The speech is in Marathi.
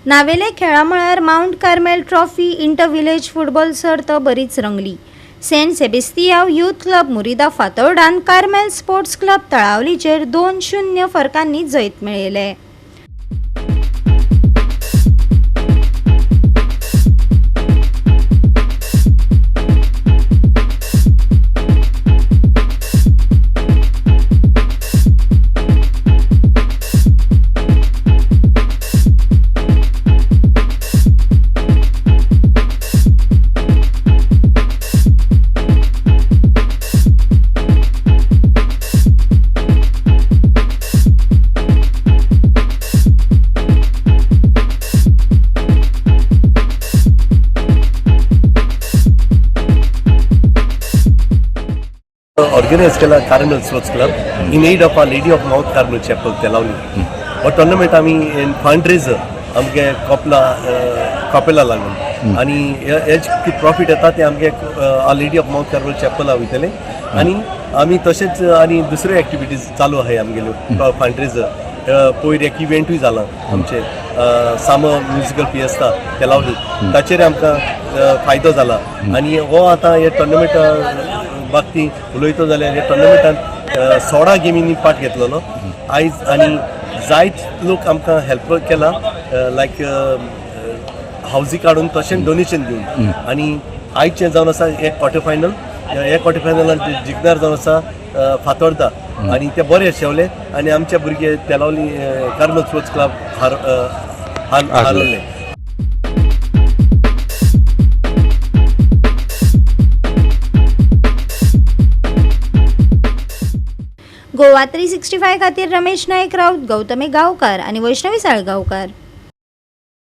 नावेले खेळा मळार Mount Carmel trophy inter village football सर्त बरीच रंगली। Saint Sebastiao youth club Murida फातोर्डान कार्मेल स्पोर्ट्स क्लब तळावलीचेर 2-0 फरकांनी जैत मेळयले। ऑर्गनाइज केला Carmel sports club in aid of Lady of Mount Carmel chapel Talaulim. हो टोर्नामेंट आमी फंड रेजर आमगे कॉपेला लागून आणि हेज प्रॉफिट येता ते आमगे लेडी ऑफ माउंट कार्मेल चॅपला वयतले आणि आमी तशेंच आनी दुसऱ्यो एक्टिविटीज चालू आहाय आमगेल्यो फंड रेजर। पयर एक इव्हेंटूय जाला आमचे सामो म्युजिकल फिएस्ता तेलावली, ताचेर आमकां फायदो जाला आणि हो आतां हे टोर्नामेंट बाकी उलयतो जाल्यार हे टोर्नामेंटान 16 गेमींनी पार्ट घेतलेलो आयज आणि जायत लोक आमकां हेल्प केला, लायक हावजी काडून तशें डोनेशन दिवन। आणि आयजचें जावन आसा एक क्वार्टर फायनल, हे क्वार्टर फायनलान जिखणार जावन आसा फातोर्डा आणि ते बरे शेवले आणि आमचे भुरगे Telaulim Carmel sports club हारले। Goa 365 खातीर रमेश नायक राऊत, गौतमी गांवकार आणि वैष्णवी साळगांवकार।